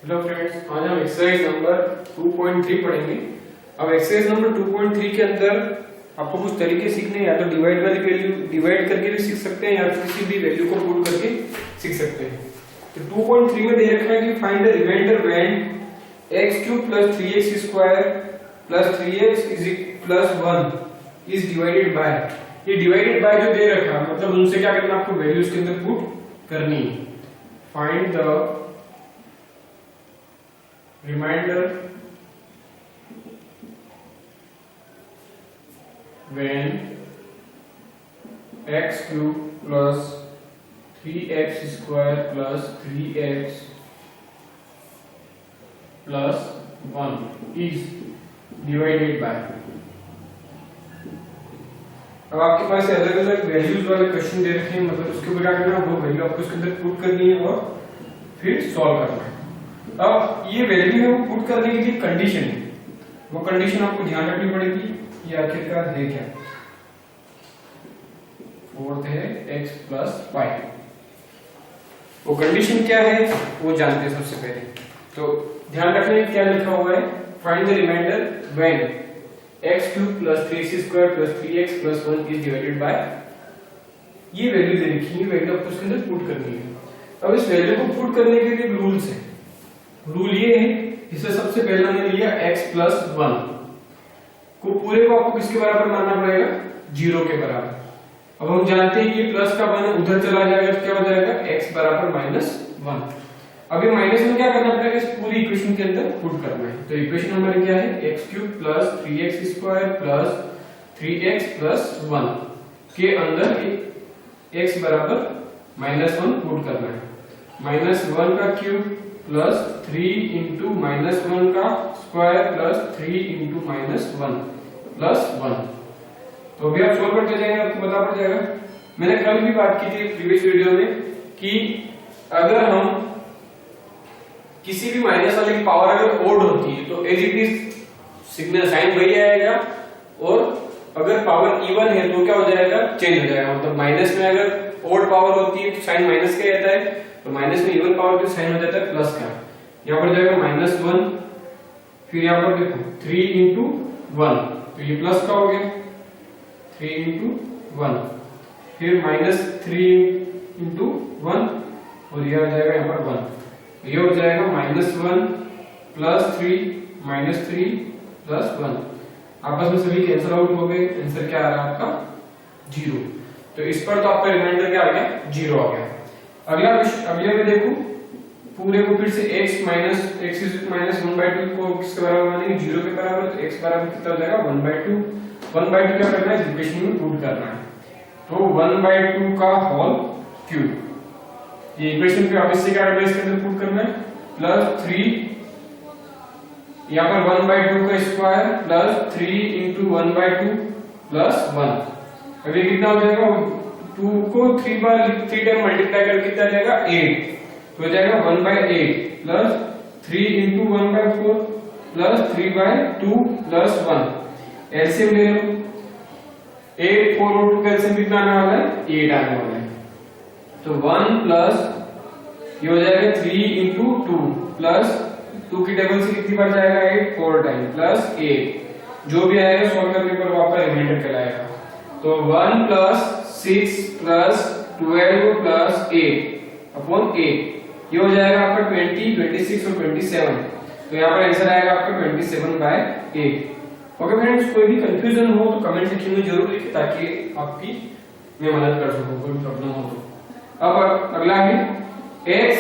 Hello friends, आज हम exercise number 2.3 पढ़ेंगे। अब एक्सरसाइज नंबर 2.3 के अंदर आपको कुछ तरीके सीखने हैं। या तो डिवाइड वाली वैल्यू डिवाइड करके भी सीख सकते हैं या फिर किसी भी वैल्यू को पुट करके सीख सकते हैं। तो 2.3 में दे रखा है कि find the reminder when x³ + 3x² + 3x + 1 is divided by. ये डिवाइडेड बाय जो दे रखा है मतलब उनसे क्या करना, आपको वैल्यू इसके अंदर पुट करनी है। Find the remainder when x³ + 3x² + 3x + 1 is divided by। अब आपके पास अलग अलग वैल्यूज वाले क्वेश्चन दे रखे हैं, मतलब उसके ऊपर क्या करना है, वो वैल्यू आपको इसके अंदर पुट करनी है और फिर सॉल्व करना है। अब ये वैल्यू है वो पुट करने के लिए कंडीशन है, वो कंडीशन आपको ध्यान रखनी पड़ेगी। ये आखिरकार है क्या? फोर्थ है x + y। वो कंडीशन क्या है वो जानते हैं सबसे पहले। तो ध्यान रखना क्या लिखा हुआ है, find the reminder when x³ + 3x² + 3x + 1 is divided by. ये वैल्यू दे रखी है, वैल्यू आपको इसके अंदर पुट करनी है। अब इस वैल्यू को पुट करने के लिए रूल्स है। रूल ये है, इसे सबसे पहले हमने लिया x + 1 को पूरे को आपको किसके बराबर मानना पड़ेगा, 0 के बराबर। अब हम जानते हैं ये प्लस का 1 उधर चला जाएगा तो क्या हो जाएगा, x = -1। अब ये माइनस में क्या करना पड़ेगा, इस पूरी इक्वेशन के अंदर पुट करना है। तो इक्वेशन हमारी क्या है, x³ + 3x² + 3x + 1 के अंदर x = -1 पुट करना है। -1 का क्यूब प्लस 3 × -1 का स्क्वायर प्लस 3 × -1 प्लस 1। तो अभी आप सोल्व करते जाएंगे, आपको पता पड़ जाएगा। मैंने कल भी बात की थी प्रीवियस वीडियो में कि अगर हम किसी भी माइनस वाले की पावर अगर ओड होती है तो as it is signal sign वही आएगा, और अगर पावर इवन है तो क्या हो जाएगा, चेंज हो जाएगा। मतलब माइनस में अगर ओड पावर होती है तो साइन माइनस का रहता है, तो माइनस में इवन पावर के साइन हो जाता है प्लस का। यहाँ पर जाएगा -1, फिर यहाँ पर देखो 3 × 1, तो ये प्लस का हो गया 3 × 1, फिर -3 × 1 और ये आ जाएगा यहाँ पर 1, तो ये हो जाएगा -1 + 3 + 1। आपस में सभी कैंसिल आउट हो गए, आंसर क्या आ रहा है आपका 0। तो इस पर तो आपका रिमाइंडर क्या आ गया, 0 आ गया। अगले में देखो, पूरे को फिर से x - 1/2 को किसके बराबर मानेंगे, 0 के बराबर। तो x बराबर कितना हो जाएगा, 1/2। 1/2 क्या करना है, इक्वेशन में पुट करना है। तो 1/2 का होल क्यूब, ये इक्वेशन पे वापस से क्या करना है, इसके अंदर पुट करना है। प्लस 3 यहाँ पर 1/2 का स्क्वायर प्लस 3 × 1/2 प्लस 1। अब ये कितना हो जाएगा, 2 को 3 टाइम मल्टीप्लाई करके कितना जाएगा, 8। तो हो जाएगा 1/8 प्लस 3 × 1/4 प्लस 3/2 प्लस 1। एलसीएम ले लो, 8 4 और 2 का एलसीएम कितना आने वाला है, 8 आने वाला है। तो 1 प्लस ये हो जाएगा 3 × 2 प्लस 2 की टेबल से कितनी बार जाएगा, 8 4 टाइम प्लस 8। जो भी आएगा सॉल्व करने पर वो आपका रिमाइंडर कहलाएगा। तो 1 + 6 + 12 + 8 अपॉन 8, ये हो जाएगा आपका 20 26 और 27। तो यहाँ पर आंसर आएगा आपका 27/8। ओके फ्रेंड्स, कोई भी कंफ्यूजन हो तो कमेंट सेक्शन में जरूर लिखें ताकि आपकी मैं मदद कर सकूं, कोई प्रॉब्लम हो तो। अब अगला है x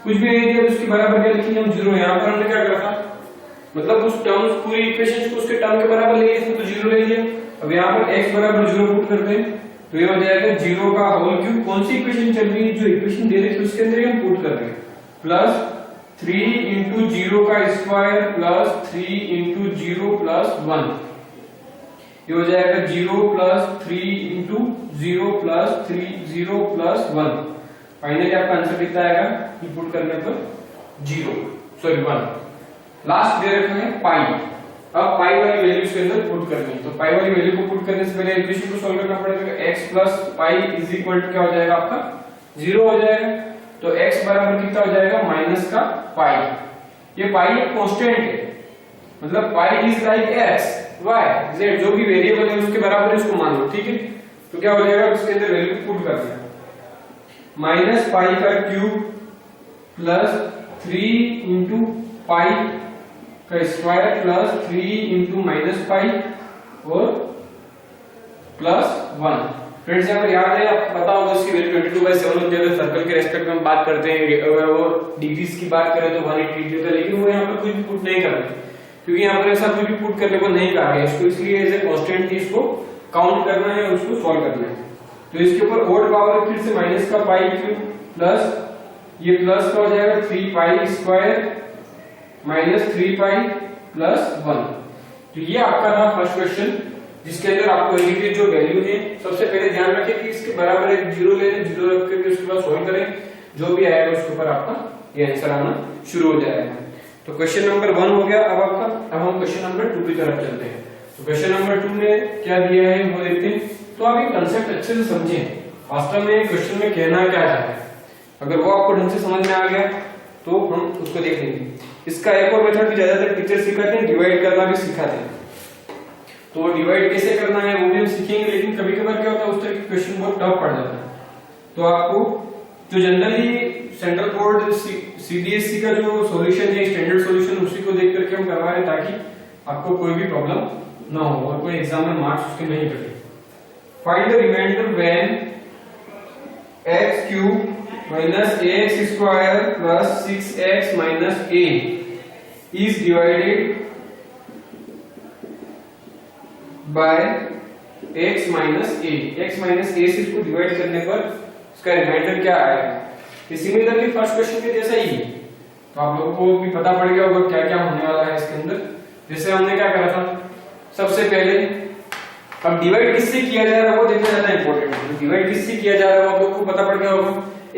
कुछ भी नहीं दिया, उसके बराबर क्या लिखेंगे हम, 0। यहाँ पर हमने क्या करा था, मतलब उस टर्म्स पूरी इक्वेशन को उसके टर्म के बराबर ले लिए थे, तो 0 ले लिया। अब यहाँ पर x = 0 पुट करते हैं, तो ये हो जाएगा 0 का होल क्यूब। कौन सी इक्वेशन चल रही है, जो इक्वेशन दे रखी है उसके अंदर हम पुट कर रहे हैं। प्लस 3 × 0 का स्क्वायर प्लस 3 × 0 + 1, ये हो जाएगा 0 + 3 × 0 + 3 0 + 1। फाइनली आपका आंसर कितना आएगा, ये पुट करने पर 1। लास्ट दे रखा है पाई। अब पाई वाली वैल्यू इसके अंदर पुट करनी है। तो पाई वाली वैल्यू को पुट करने से पहले इक्वेशन को सॉल्व करना पड़ेगा। x + पाई = क्या हो जाएगा आपका, 0 हो जाएगा। तो x बराबर कितना हो जाएगा, -का पाई। ये पाई एक कांस्टेंट है, मतलब pi is like x y z, जो भी वेरिएबल है उसके बराबर इसको मान लो, ठीक है। तो क्या हो जाएगा, इसके अंदर वैल्यू पुट कर दिया, माइनस पाई का क्यूब प्लस 3 इंटू पाई का square plus 3 into minus pi और प्लस 1। फ्रेंड्स यहाँ पर याद है, आप पता होगा इसकी वैल्यू 22/7 होती है। सर्कल के रेस्पेक्ट में हम बात करते हैं, अगर वो डिग्रीज की बात करें तो 180 डिग्री होता है, लेकिन वो यहाँ पर कुछ भी पुट नहीं कर रहे क्योंकि यहाँ पर ऐसा कुछ भी पुट करने को नहीं कहा है इसको, इसलिए एज ए कांस्टेंट इसको काउंट करना है और उसको सॉल्व करना है। तो इसके ऊपर ओड पावर फिर से माइनस का पाई क्यूब प्लस ये प्लस का हो जाएगा 3 pi square minus 3 pi plus 1। तो ये आपका था फर्स्ट क्वेश्चन, जिसके अंदर आपको की जो वैल्यू है, सबसे पहले ध्यान रखें कि इसके बराबर एक जीरो ले लें, जीरो रख करके उसके बाद सॉल्व करें, जो भी आएगा उसके ऊपर आपका ये आंसर आना शुरू हो जाएगा। तो क्वेश्चन नंबर 1 हो गया अब आपका। अब हम क्वेश्चन नंबर 2 की तरफ चलते हैं। तो क्वेश्चन नंबर 2 में क्या दिया है वो देखते हैं। तो आप ये कंसेप्ट अच्छे से समझें, वास्तव में क्वेश्चन में कहना क्या चाह रहा है। अगर वो आपको ढंग से समझ में आ गया तो हम उसको देख लेंगे। इसका एक और मेथड भी ज्यादातर टीचर सिखाते हैं, डिवाइड करना भी सिखाते हैं। तो डिवाइड कैसे करना है वो भी हम सीखेंगे, लेकिन कभी कभार क्या होता है उस तरह के क्वेश्चन बहुत टफ पड़ जाता है। तो आपको जो जनरली सेंट्रल बोर्ड सीबीएसई का जो सॉल्यूशन है, स्टैंडर्ड सॉल्यूशन, उसी को देख करके हम करवा रहे हैं ताकि आपको कोई भी प्रॉब्लम ना हो और कोई एग्जाम में मार्क्स उसके नहीं कटे। Find the reminder when x cube minus ax square plus 6x minus a is divided by x minus a। x minus a से इसको डिवाइड करने पर इसका रिमाइंडर क्या आएगा। ये सिमिलरली फर्स्ट क्वेश्चन के जैसा ही है, तो आप लोगों को भी पता पड़ गया होगा क्या क्या होने वाला है इसके अंदर। जैसे हमने क्या करा था सबसे पहले, अब डिवाइड किससे किया जा रहा है वो देखना ज्यादा इंपॉर्टेंट है। डिवाइड किससे किया जा रहा है आप लोगों को पता पड़ गया होगा,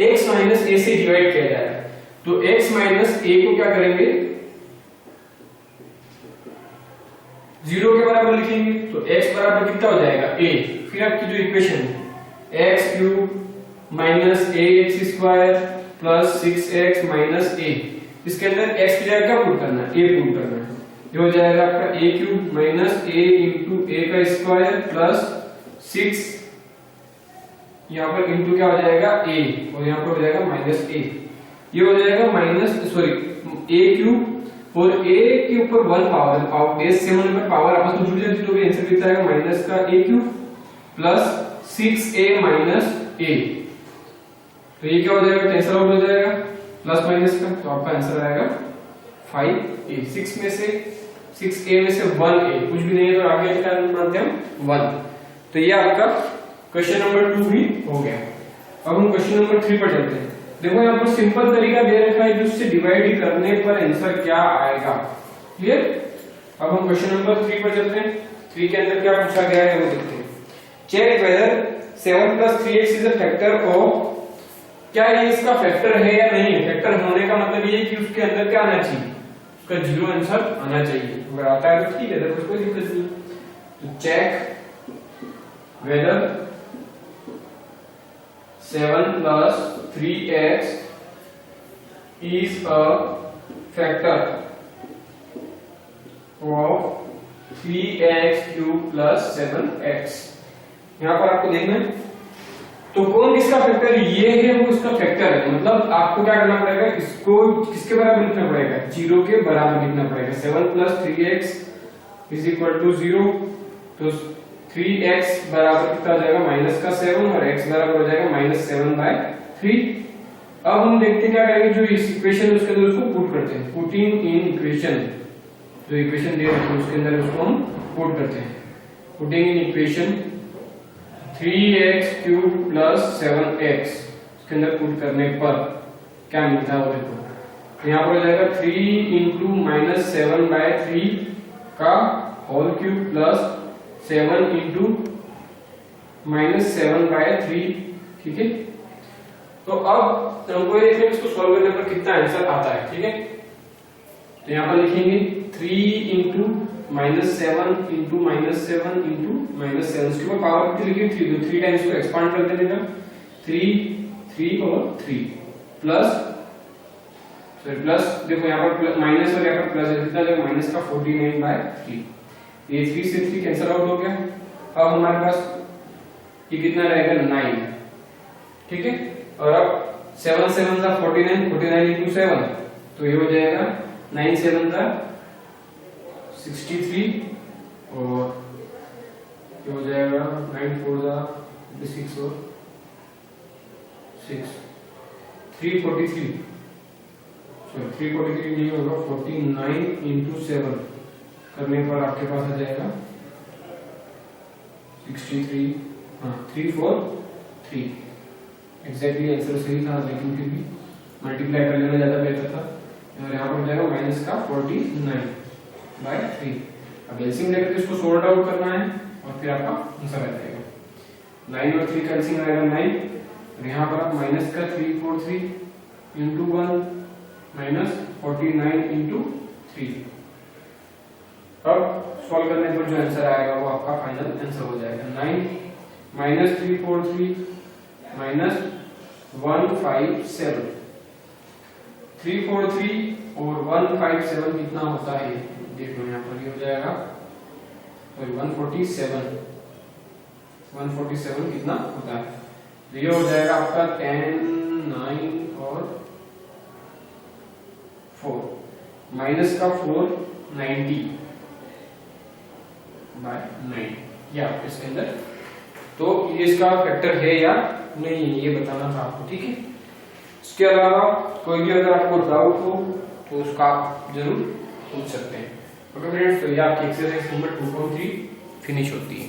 x माइनस a से डिवाइड किया जा रहा है। तो x माइनस a को क्या करेंगे, 0 के बराबर लिखेंगे। तो x बराबर कितना हो जाएगा a, फिर आपकी जो इक्वेशन है x cube minus ax square plus 6x minus a, इसके अंदर x की जगह क्या पुट करना है, a पुट करना है। ये हो जाएगा आपका a cube minus a into a का स्क्वायर प्लस 6, यहाँ पर इंटू क्या हो जाएगा a और यहाँ पर हो जाएगा माइनस a। ये हो जाएगा माइनस a क्यूब और a के ऊपर 1 पावर, बेस से होने पर पावर आपस में जुड़ जाती है, तो आंसर कितना आएगा माइनस का a cube plus 6a minus a। तो ये क्या हो जाएगा, कैंसिल आउट हो जाएगा प्लस माइनस का, तो आपका आंसर आएगा 5a। 6 में से 6a में से 1a कुछ भी नहीं है तो आगे क्या मानते हैं हम 1। तो ये आपका क्वेश्चन नंबर 2 भी हो गया। अब हम क्वेश्चन नंबर 3 पर चलते हैं। देखो यहाँ पर सिंपल तरीका दे रखा है जिससे डिवाइड करने पर आंसर क्या आएगा, क्लियर। अब हम क्वेश्चन नंबर 3 पर चलते हैं। 3 के अंदर क्या पूछा गया है वो देखते हैं। Check whether 7 plus 3x is a factor of, क्या ये इसका फैक्टर है या नहीं। फैक्टर होने का मतलब ये कि उसके अंदर क्या आना चाहिए, उसका 0 आंसर आना चाहिए। अगर आता है तो ठीक है, तो कोई दिक्कत नहीं। तो check whether 7 plus 3x is a factor of 3x cube plus 7x। यहाँ पर आपको देखना है तो कौन किसका फैक्टर है, ये है वो उसका फैक्टर है। मतलब आपको क्या करना पड़ेगा, इसको किसके बराबर लिखना पड़ेगा, 0 के बराबर लिखना पड़ेगा। 7 plus 3x is equal to 0। तो 3x बराबर कितना हो जाएगा माइनस का 7 और x बराबर हो जाएगा माइनस 7/3। अब हम देखते हैं क्या करेंगे, जो इस इक्वेशन उसके अंदर उसको पुट करते हैं। पुटिंग इन इक्वेशन, जो इक्वेशन दे रखी है उसके अंदर उसको हम पुट करते हैं। Putting in equation 3x cube plus 7x इसके अंदर पुट करने पर क्या मिलता है वो देखो। यहाँ पर हो जाएगा 3 इंटू माइनस 7/3 का whole cube plus 7 into minus 7/3, ठीक है। तो अब हमको ये देखना है इसको सॉल्व करने पर कितना आंसर आता है, ठीक है। तो यहाँ पर लिखेंगे 3 into minus 7 into minus 7 into minus 7, उसके बाद पावर कितनी लिखी 3, तो 3 टाइम्स को एक्सपांड कर देने का 3 3 और 3 प्लस सॉरी प्लस, देखो यहाँ पर माइनस और यहाँ पर प्लस है, कितना जगह माइनस का 49/3, ये 3 से 3 कैंसिल आउट हो गया। अब हमारे पास ये कितना रहेगा 9, ठीक है। और अब 7 7 का 49, 49 into 7, तो ये हो जाएगा 9 7 का 63 और ये हो जाएगा 9 4 का 6 और 6 343, सॉरी 343 नहीं होगा, 49 into 7 करने पर आपके पास आ जाएगा 63, हाँ 343, एग्जैक्टली आंसर सही था, लेकिन फिर भी मल्टीप्लाई कर लेना ज्यादा बेहतर था। और यहाँ पर जाएगा माइनस का 49/3। अब एलसीएम लेकर इसको सॉर्ट आउट करना है और फिर आपका आंसर आ जाएगा। 9 और 3 का एलसीएम आएगा 9, और यहाँ पर आप माइनस का 343 into 1 माइनस 49 into 3। अब सॉल्व करने पर जो आंसर आएगा वो आपका फाइनल आंसर हो जाएगा 9 माइनस 343 माइनस 157। 343 और 157 कितना होता है, देख लो यहाँ पर, ये हो जाएगा सॉरी 147 कितना होता है, तो ये हो जाएगा आपका 10 9 और 4 माइनस का 4 90/9, या इसके अंदर, तो ये इसका फैक्टर है या नहीं ये बताना था आपको, ठीक है। इसके अलावा कोई भी अगर आपको डाउट हो तो उसका आप जरूर पूछ सकते हैं। ओके फ्रेंड्स, तो ये आपकी एक्सरसाइज नंबर 2.3 फिनिश होती है।